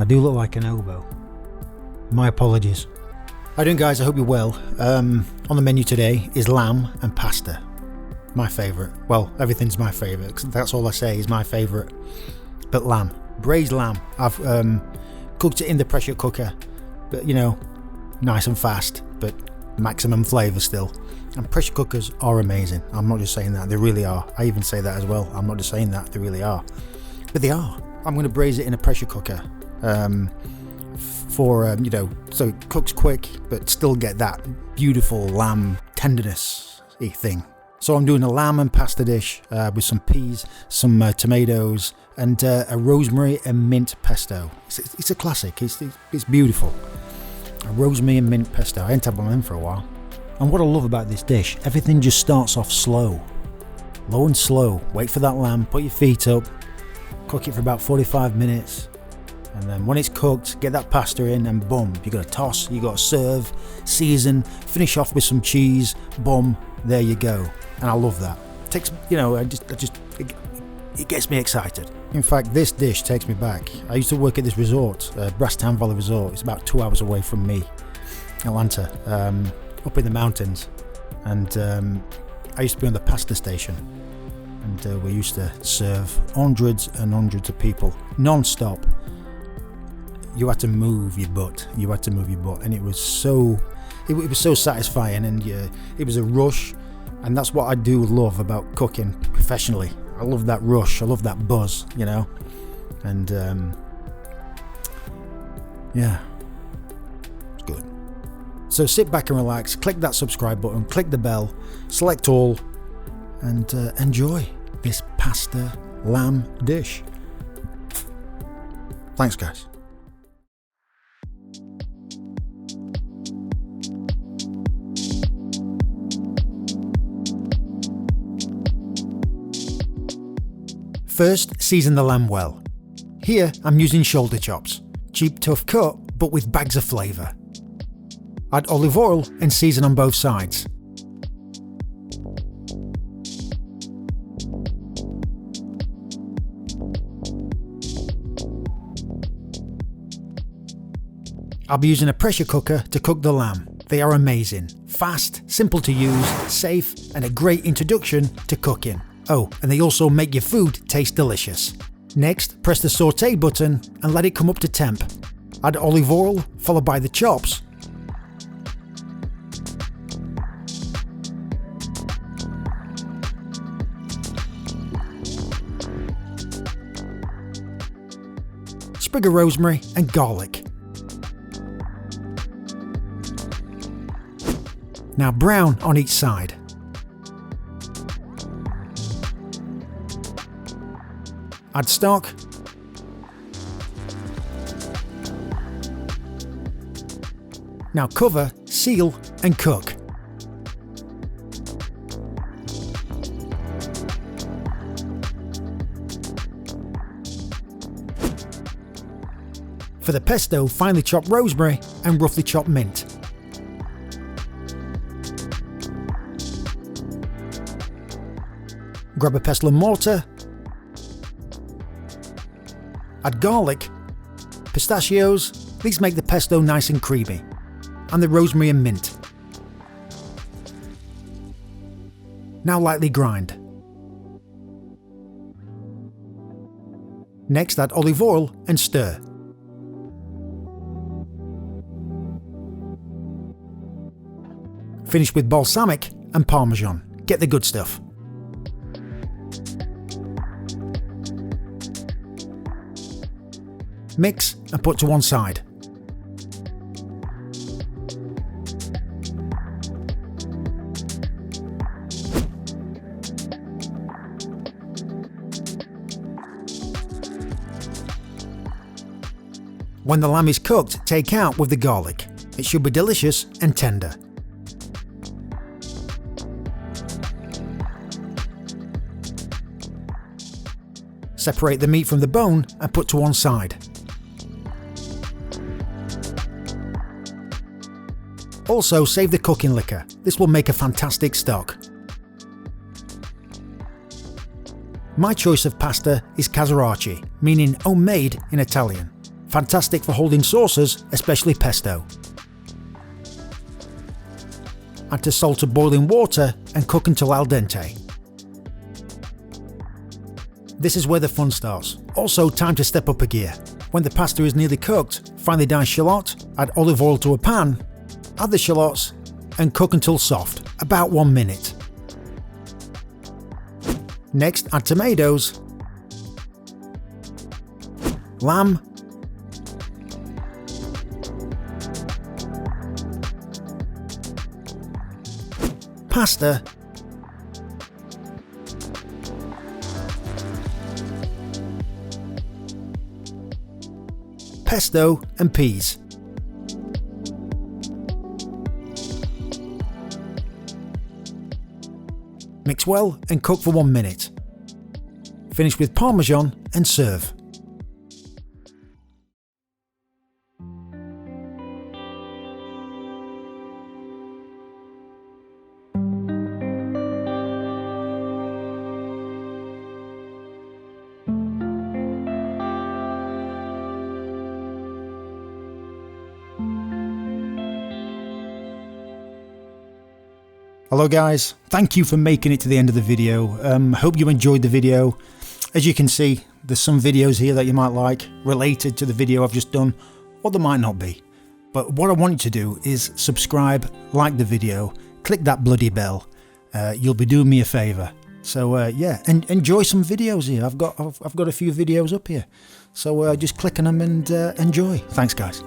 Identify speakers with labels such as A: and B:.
A: do look like an oboe. My apologies. How you doing, guys? I hope you're well. On the menu today is lamb and pasta. My favourite. Well, everything's my favourite. That's all I say is my favourite. But lamb. Braised lamb. I've cooked it in the pressure cooker. But, you know, nice and fast. But maximum flavour still. And pressure cookers are amazing. I'm not just saying that. They really are. I even say that as well. I'm not just saying that. They really are. But they are. I'm going to braise it in a pressure cooker. You know, so it cooks quick, but still get that beautiful lamb tenderness-y thing. So I'm doing a lamb and pasta dish with some peas, some tomatoes, and a rosemary and mint pesto. It's a classic. It's beautiful. A rosemary and mint pesto. I ain't had one of them for a while. And what I love about this dish, everything just starts off slow. Low and slow. Wait for that lamb, put your feet up, cook it for about 45 minutes. And then when it's cooked, get that pasta in and boom, you got to toss, you got to serve, season, finish off with some cheese, boom, there you go. And I love that. It takes, you know, it gets me excited. In fact, this dish takes me back. I used to work at this resort, Brasstown Valley Resort. It's about 2 hours away from me, Atlanta, up in the mountains. And I used to be on the pasta station. And we used to serve hundreds and hundreds of people, non-stop. You had to move your butt. And it was so satisfying, and it was a rush. And that's what I do love about cooking professionally. I love that rush. I love that buzz, you know. And yeah, it's good. So sit back and relax. Click that subscribe button. Click the bell. Select all, and enjoy this pasta lamb dish. Thanks, guys. First, season the lamb well. Here I'm using shoulder chops, cheap tough cut but with bags of flavour. Add olive oil and season on both sides. I'll be using a pressure cooker to cook the lamb. They are amazing, fast, simple to use, safe, and a great introduction to cooking. Oh, and they also make your food taste delicious. Next, press the saute button and let it come up to temp. Add olive oil, followed by the chops. Sprig of rosemary and garlic. Now brown on each side. Add stock. Now cover, seal and cook. For the pesto, finely chopped rosemary and roughly chopped mint. Grab a pestle and mortar. Add garlic, pistachios, these make the pesto nice and creamy, and the rosemary and mint. Now lightly grind. Next add olive oil and stir. Finish with balsamic and Parmesan. Get the good stuff. Mix and put to one side. When the lamb is cooked, take out with the garlic. It should be delicious and tender. Separate the meat from the bone and put to one side. Also save the cooking liquor. This will make a fantastic stock. My choice of pasta is Casarecce, meaning homemade in Italian. Fantastic for holding sauces, especially pesto. Add to salt to boiling water and cook until al dente. This is where the fun starts. Also, time to step up a gear. When the pasta is nearly cooked, finely diced shallot, add olive oil to a pan, add the shallots and cook until soft, about 1 minute. Next, add tomatoes, lamb, pasta, pesto and peas. Mix well and cook for 1 minute. Finish with Parmesan and serve. Hello guys, thank you for making it to the end of the video. Hope you enjoyed the video. As you can see, there's some videos here that you might like related to the video I've just done, or there might not be. But what I want you to do is subscribe, like the video, click that bloody bell. You'll be doing me a favour. So yeah, and enjoy some videos here. I've got a few videos up here. So just click on them and enjoy. Thanks guys.